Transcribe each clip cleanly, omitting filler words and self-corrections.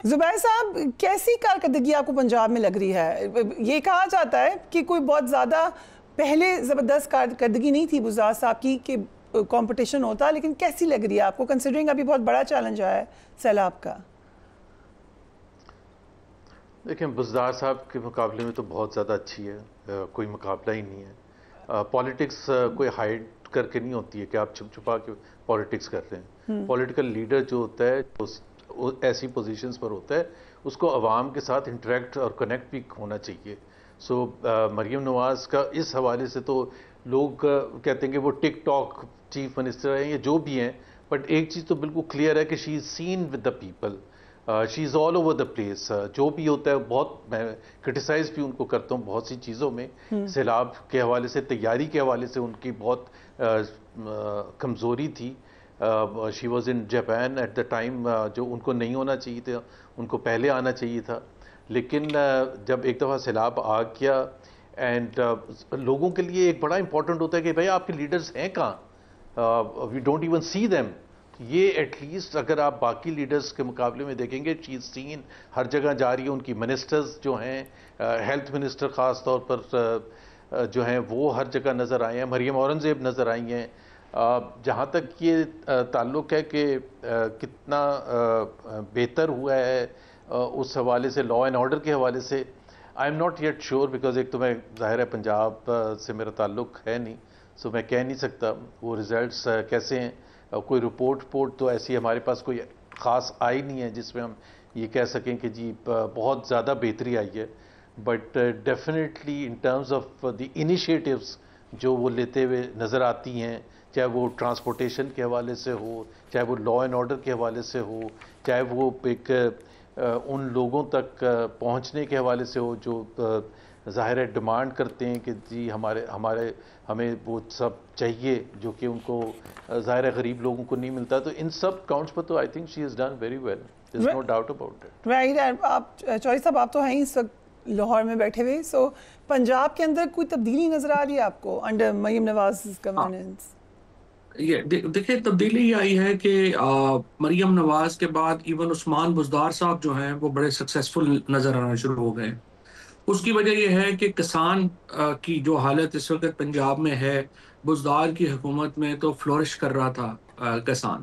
زبیر صاحب، کیسی کارکردگی آپ کو پنجاب میں لگ رہی ہے؟ یہ کہا جاتا ہے کہ کوئی بہت زیادہ پہلے زبردست کارکردگی نہیں تھی بزدار صاحب کی کہ کمپٹیشن ہوتا، لیکن کیسی لگ رہی ہے آپ کو کنسیڈرنگ ابھی بہت بڑا چیلنج آیا ہے سیلاب کا؟ دیکھیں، بزدار صاحب کے مقابلے میں تو بہت زیادہ اچھی ہے، کوئی مقابلہ ہی نہیں ہے۔ پولیٹکس کوئی ہائیڈ کر کے نہیں ہوتی ہے کہ آپ چھپ چھپا کے پولیٹکس کر رہے ہیں۔ پولیٹیکل لیڈر جو ہوتا ہے، جو ایسی پوزیشنز پر ہوتا ہے، اس کو عوام کے ساتھ انٹریکٹ اور کنیکٹ بھی ہونا چاہیے۔ سو مریم نواز کا اس حوالے سے تو لوگ کہتے ہیں کہ وہ ٹک ٹاک چیف منسٹر ہیں یا جو بھی ہیں، بٹ ایک چیز تو بالکل کلیئر ہے کہ she is seen with the people, she is all over the place. جو بھی ہوتا ہے بہت، میں کرٹیسائز بھی ان کو کرتا ہوں بہت سی چیزوں میں، سیلاب کے حوالے سے، تیاری کے حوالے سے ان کی بہت کمزوری تھی۔ She was in Japan at the time, جو ان کو نہیں ہونا چاہیے تھا، ان کو پہلے آنا چاہیے تھا۔ لیکن جب ایک دفعہ سیلاب آ گیا، اینڈ لوگوں کے لیے ایک بڑا امپورٹنٹ ہوتا ہے کہ بھائی آپ کے لیڈرز ہیں کہاں، we don't even see them. یہ ایٹ لیسٹ اگر آپ باقی لیڈرز کے مقابلے میں دیکھیں گے، شی از سین، ہر جگہ جا رہی ہے۔ ان کی منسٹرز جو ہیں، ہیلتھ منسٹر خاص طور پر جو ہیں، وہ ہر جگہ نظر آئے ہیں۔ مریم اورنگزیب نظر آئی ہیں۔ جہاں تک یہ تعلق ہے کہ کتنا بہتر ہوا ہے اس حوالے سے، لا اینڈ آرڈر کے حوالے سے، I am not yet sure, because ایک تو میں ظاہر ہے پنجاب سے میرا تعلق ہے نہیں، سو میں کہہ نہیں سکتا وہ ریزلٹس کیسے ہیں۔ کوئی رپورٹ تو ایسی ہمارے پاس کوئی خاص آئی نہیں ہے جس میں ہم یہ کہہ سکیں کہ جی بہت زیادہ بہتری آئی ہے۔ But definitely in terms of the initiatives جو وہ لیتے ہوئے نظر آتی ہیں، چاہے وہ ٹرانسپورٹیشن کے حوالے سے ہو، چاہے وہ لا اینڈ آرڈر کے حوالے سے ہو، چاہے وہ ایک ان لوگوں تک پہنچنے کے حوالے سے ہو جو ظاہر ہے ڈیمانڈ کرتے ہیں کہ جی ہمیں وہ سب چاہیے جو کہ ان کو ظاہر ہے غریب لوگوں کو نہیں ملتا۔ تو ان سب کاؤنٹس پر تو I think she has done very well, there is no doubt about it. Right. آپ چوہری صاحب، آپ تو ہیں اس وقت لاہور میں بیٹھے ہوئے، سو پنجاب کے اندر کوئی تبدیلی نظر آ رہی ہے آپ کو انڈر مریم نواز گورننس؟ یہ دیکھیں، تبدیلی یہ آئی ہے کہ مریم نواز کے بعد ایون عثمان بزدار صاحب جو ہیں وہ بڑے سکسیسفل نظر آنا شروع ہو گئے۔ اس کی وجہ یہ ہے کہ کسان کی جو حالت اس وقت پنجاب میں ہے، بزدار کی حکومت میں تو فلورش کر رہا تھا کسان۔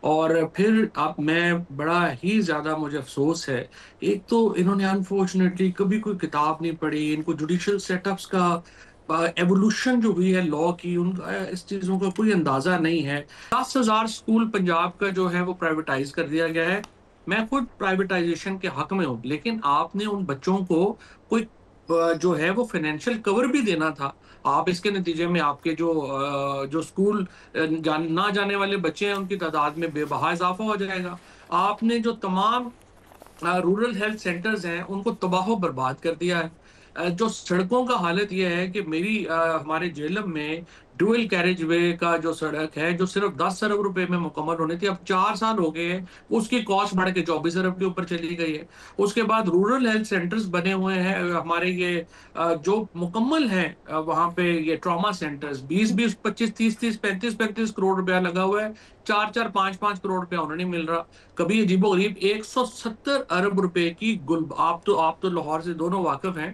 اور پھر اب میں بڑا ہی زیادہ مجھے افسوس ہے، ایک تو انہوں نے انفارچونیٹلی کبھی کوئی کتاب نہیں پڑھی، ان کو جوڈیشل سیٹ اپس کا ایوولوشن جو ہوئی ہے لا کی، ان کا اس چیزوں کا کوئی اندازہ نہیں ہے۔ 10,000 اسکول پنجاب کا جو ہے وہ پرائیویٹائز کر دیا گیا ہے۔ میں خود پرائیویٹائزیشن کے حق میں ہوں، لیکن آپ نے ان بچوں کو کوئی جو ہے وہ فائنینشیل کور بھی دینا تھا۔ آپ اس کے نتیجے میں آپ کے جو اسکول نہ جانے والے بچے ہیں ان کی تعداد میں بے بہا اضافہ ہو جائے گا۔ آپ نے جو تمام رورل ہیلتھ سینٹرز ہیں ان کو تباہ و برباد کر دیا ہے۔ جو سڑکوں کا حالت یہ ہے کہ ہمارے جہلم میں ڈوئل کیریج وے کا جو سڑک ہے جو صرف 10 ارب روپے میں مکمل ہونی تھی، اب 4 سال ہو گئے ہیں، اس کی کاسٹ بڑھ کے 24 ارب کے اوپر چلی گئی ہے۔ اس کے بعد رورل ہیلتھ سینٹرز بنے ہوئے ہیں ہمارے، یہ جو مکمل ہیں وہاں پہ یہ ٹراما سینٹرز 20 25 30 35 کروڑ روپیہ لگا ہوا ہے، 4 5 کروڑ روپیہ انہوں نہیں مل رہا۔ کبھی عجیب و غریب 170 ارب روپے کی آپ تو لاہور سے دونوں واقف ہیں،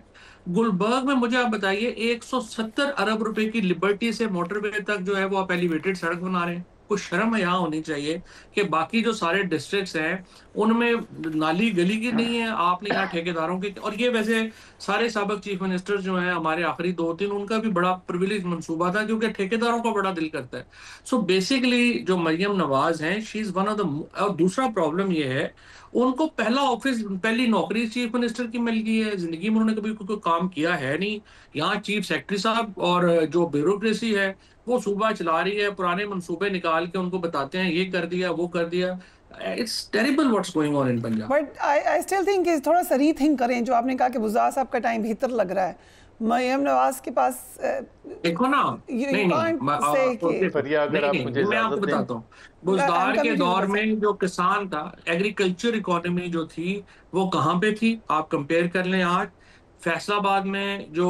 گلبرگ میں مجھے آپ بتائیے 170 ارب روپے کی لبرٹی سے موٹر وے تک جو ہے وہ آپ ایلیویٹڈ سڑک بنا رہے ہیں۔ کوئی شرم یہاں ہونی چاہیے کہ باقی جو سارے ڈسٹرکٹس ہیں ان میں نالی گلی کی نہیں ہے، آپ نے یہاں ٹھیکیداروں کے، اور یہ ویسے سارے سابق چیف منسٹر جو ہیں ہمارے آخری 2-3 ان کا بھی بڑا پرویلیج منصوبہ تھا کیونکہ ٹھیکیداروں کا بڑا دل کرتا ہے۔ سو بیسیکلی جو مریم نواز ہیں شی از ون آف دا، اور دوسرا پرابلم یہ ہے ان کو پہلی نوکری چیف منسٹر کی مل گئی ہے، زندگی میں انہوں نے کبھی کوئی کام کیا ہے نہیں۔ یہاں چیف سیکرٹری صاحب اور جو بیوروکریسی ہے وہ صوبہ چلا رہی ہے، پرانے منصوبے نکال کے ان کو بتاتے ہیں یہ کر دیا وہ کر دیا۔ It's terrible what's going on in Punjab. But I still think کہ تھوڑا سا ری تھنک کریں، جو آپ نے کہا کہ بزدار صاحب کا ٹائم بہتر لگ رہا ہے، مریم نواز کے پاس دیکھو نا، نہیں میں آپ کو بتاتا ہوں، بزدار کے دور میں جو کسان تھا، ایگریکلچر اکانومی جو تھی وہ کہاں پہ تھی، آپ کمپیئر کر لیں آج فیصل آباد میں جو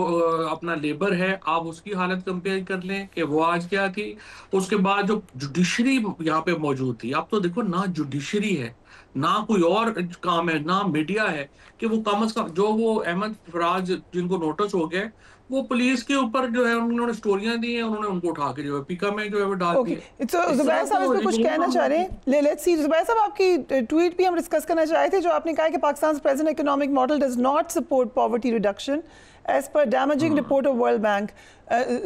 اپنا لیبر ہے، آپ اس کی حالت کمپیئر کر لیں کہ وہ آج کیا تھی۔ اس کے بعد جو جوڈیشری یہاں پہ موجود تھی، اب تو دیکھو نہ جوڈیشری ہے نہ کوئی اور کام ہے، نہ میڈیا ہے کہ وہ کم از کم جو وہ احمد فراز جن کو نوٹس ہو گیا وہ پولیس کے اوپر جو ہے انہوں نے سٹوریاں دی ہیں، انہوں نے ان کو اٹھا کے جو ہے پیکا میں جو ہے وہ ڈال اوکے دیا. زبیر صاحب اس پہ کچھ کہنا چاہ رہے ہیں؟ لیٹس سی زبیر صاحب آپ کی ٹویٹ بھی ہم ڈسکس کرنا چاہے تھے جو آپ نے کہا کہ Pakistan present economic model does not support poverty reduction as per damaging report of world bank.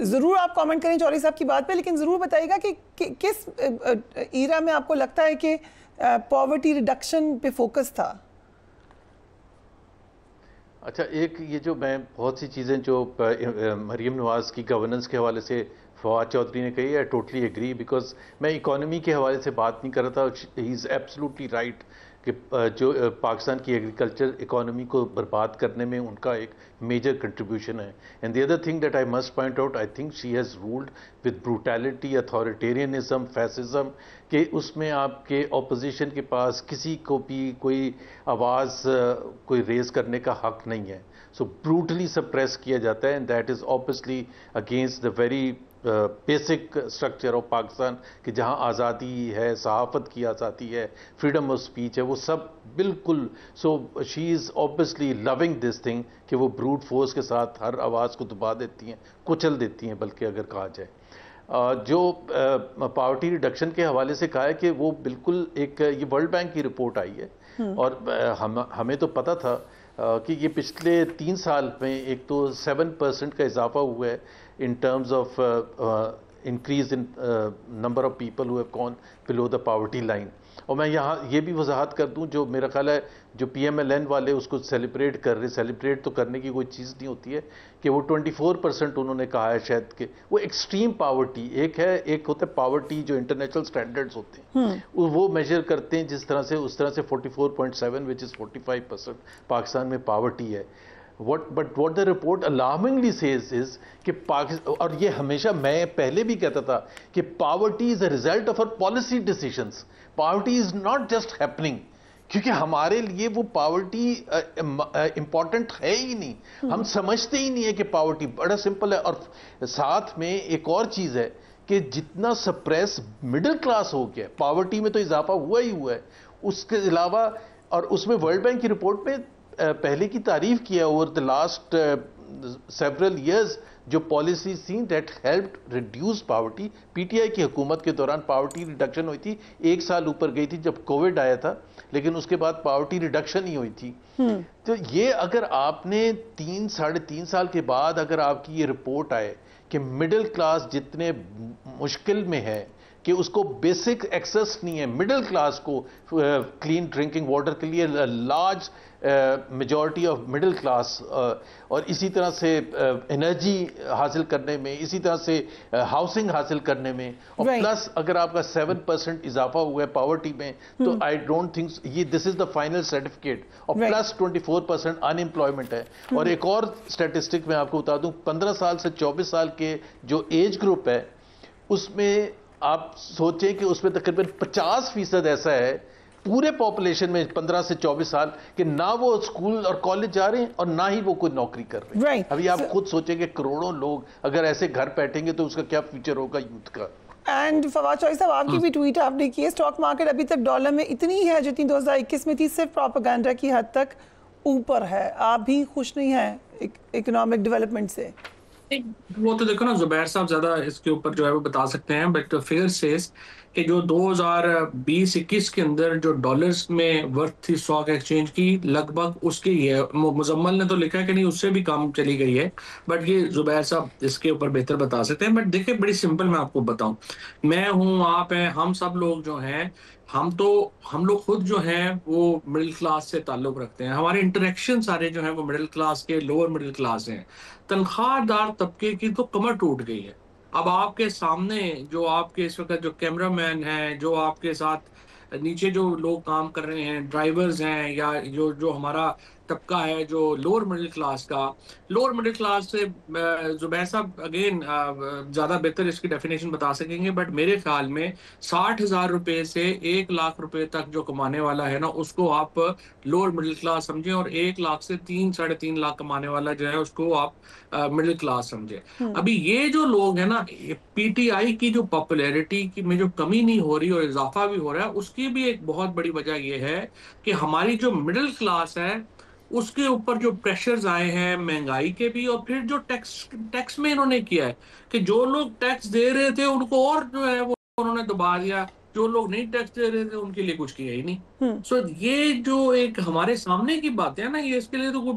ضرور آپ کامنٹ کریں چوہدری صاحب کی بات پہ، لیکن ضرور بتائیے گا کہ کس ایرا میں آپ کو لگتا ہے کہ پاورٹی ریڈکشن پہ فوکس تھا؟ اچھا، ایک یہ جو میں بہت سی چیزیں جو مریم نواز کی گورننس کے حوالے سے فواد چودھری نے کہی ہے، ٹوٹلی ایگری، بیکاز میں اکانومی کے حوالے سے بات نہیں کر رہا تھا. ہی از ایبسلوٹلی رائٹ کہ جو پاکستان کی ایگریکلچر اکانومی کو برباد کرنے میں ان کا ایک میجر کنٹریبیوشن ہے. And the other thing that I must point out, I think she has ruled with brutality, authoritarianism, fascism, کہ اس میں آپ کے اپوزیشن کے پاس کسی کو بھی کوئی آواز کوئی ریز کرنے کا حق نہیں ہے. سو بروٹلی سپریس کیا جاتا ہے، and that is obviously against the very basic structure of Pakistan کہ جہاں آزادی ہے، صحافت کی آزادی ہے، فریڈم آف اسپیچ ہے، وہ سب بالکل. سو شی is obviously living this thing کہ وہ بروٹ فورس کے ساتھ ہر آواز کو دبا دیتی ہیں، کچل دیتی ہیں بلکہ اگر کہا جائے. جو پاورٹی ریڈکشن کے حوالے سے کہا ہے کہ وہ بالکل ایک یہ ورلڈ بینک کی رپورٹ آئی ہے، اور ہمیں تو پتہ تھا کہ یہ پچھلے 3 سال میں ایک تو 7% کا اضافہ ہوا ہے in terms of increase in number of people who have gone below the poverty line. اور میں یہاں یہ بھی وضاحت کر دوں، جو میرا خیال ہے جو پی ایم ایل این والے اس کو سیلیبریٹ کر رہے، سیلیبریٹ تو کرنے کی کوئی چیز نہیں ہوتی ہے، کہ وہ 24% انہوں نے کہا ہے شاید کہ وہ ایکسٹریم پاورٹی ایک ہے، ایک ہوتا ہے پاورٹی جو انٹرنیشنل سٹینڈرڈز ہوتے ہیں وہ میجر کرتے ہیں جس طرح سے، اس طرح سے 44.7 which is 45% پاکستان میں پاورٹی ہے. But what the report alarmingly says is کہ اور یہ ہمیشہ میں پہلے بھی کہتا تھا کہ poverty is a result of our policy decisions. Poverty is not just happening. کیونکہ ہمارے لیے وہ پاورٹی امپورٹنٹ ہے ہی نہیں، ہم سمجھتے ہی نہیں ہے کہ پاورٹی بڑا سمپل ہے. اور ساتھ میں ایک اور چیز ہے کہ جتنا سپریس مڈل کلاس ہو گیا، پاورٹی میں تو اضافہ ہوا ہی ہوا ہے. اس کے علاوہ، اور اس میں ورلڈ بینک کی رپورٹ میں پہلے کی تعریف کیا over the last several years جو پالیسیز تھیں that helped reduce poverty. P T I کی حکومت کے دوران پاورٹی ریڈکشن ہوئی تھی، 1 سال اوپر گئی تھی جب کووڈ آیا تھا، لیکن اس کے بعد پاورٹی ریڈکشن ہی ہوئی تھی. تو یہ اگر آپ نے 3-3.5 سال کے بعد اگر آپ کی یہ رپورٹ آئے کہ مڈل کلاس جتنے مشکل میں ہے کہ اس کو بیسک ایکسس نہیں ہے، مڈل کلاس کو کلین ڈرنکنگ واٹر کے لیے large majority of middle class, اور اسی طرح سے انرجی حاصل کرنے میں، اسی طرح سے ہاؤسنگ حاصل کرنے میں، اور پلس اگر آپ کا 7% اضافہ ہوا ہے پاورٹی میں، تو آئی ڈونٹ تھنک یہ دس از دا فائنل سرٹیفکیٹ. اور پلس 24% ان امپلائمنٹ ہے. اور ایک اور اسٹیٹسٹک میں آپ کو بتا دوں، 15 سال سے 24 سال کے جو ایج گروپ ہے اس میں آپ سوچیں کہ اس میں تقریباً 50% ایسا ہے پورے پاپولیشن میں 15 سے 24 سال کہ نہ وہ اسکول اور کالج جا رہے ہیں اور نہ ہی وہ کوئی نوکری کر رہے ہیں. ابھی آپ خود سوچیں کہ کروڑوں لوگ اگر ایسے گھر بیٹھیں گے تو اس کا کیا فیوچر ہوگا یوتھ کا. اینڈ فواد چودھری صاحب، آپ کی بھی ٹویٹ آپ نے کی ہے، اسٹاک مارکیٹ ابھی تک ڈالر میں اتنی ہے جتنی 2021 میں تھی، صرف پروپیگنڈا کی حد تک اوپر ہے. آپ بھی خوش نہیں ہیں اکنامک ڈیولپمنٹ سے؟ وہ تو دیکھو نا، زبیر صاحب زیادہ اس کے اوپر جو ہے وہ بتا سکتے ہیں، بٹ فگر سیز کہ جو 2020-21 کے اندر جو ڈالرز میں ورتھ تھی اسٹاک ایکسچینج کی، لگ بھگ اس کی یہ مزمل نے تو لکھا ہے کہ نہیں، اس سے بھی کم چلی گئی ہے، بٹ یہ زبیر صاحب اس کے اوپر بہتر بتا سکتے ہیں. بٹ دیکھیں بڑی سمپل میں آپ کو بتاؤں، میں ہوں، آپ ہیں، ہم سب لوگ جو ہیں، ہم لوگ خود جو ہیں وہ مڈل کلاس سے تعلق رکھتے ہیں، ہمارے انٹریکشن سارے جو ہیں وہ مڈل کلاس کے، لوور مڈل کلاس ہیں. تنخواہ دار طبقے کی تو کمر ٹوٹ گئی ہے. اب آپ کے سامنے جو آپ کے اس وقت جو کیمرہ مین ہیں، جو آپ کے ساتھ نیچے جو لوگ کام کر رہے ہیں، ڈرائیورز ہیں، یا جو ہمارا طبقہ ہے جو لوور مڈل کلاس کا، لوور مڈل کلاس سے زبیر صاحب اگین زیادہ بہتر اس کی ڈیفینیشن بتا سکیں گے، بٹ میرے خیال میں 60,000 روپے سے 1 لاکھ روپے تک جو کمانے والا ہے نا، اس کو آپ لوور مڈل کلاس سمجھیں، اور 1 لاکھ سے 3 ساڑھے 3 لاکھ کمانے والا جو ہے اس کو آپ مڈل کلاس سمجھیں۔ ابھی یہ جو لوگ ہیں نا، پی ٹی آئی کی جو پاپولیرٹی میں جو کمی نہیں ہو رہی اور اضافہ بھی ہو رہا ہے، اس کی بھی ایک بہت بڑی وجہ یہ ہے کہ ہماری جو مڈل کلاس ہے اس کے اوپر جو پریشرز آئے ہیں مہنگائی کے بھی، اور پھر جو ٹیکس میں انہوں نے کیا ہے کہ جو لوگ ٹیکس دے رہے تھے ان کو اور جو ہے وہ انہوں نے دبا دیا، جو لوگ نہیں ٹیکس دے رہے تھے ان کے لیے کچھ کیا ہی نہیں۔ سو یہ جو ایک ہمارے سامنے کی باتیں ہیں نا، یہ اس کے لیے تو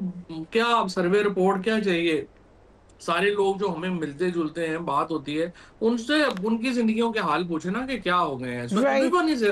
کیا سروے رپورٹ کیا چاہیے، سارے لوگ جو ہمیں ملتے جلتے ہیں بات ہوتی ہے ان سے، ان کی زندگیوں کے حال پوچھے نا کہ کیا ہو گئے ہیں۔ So every one is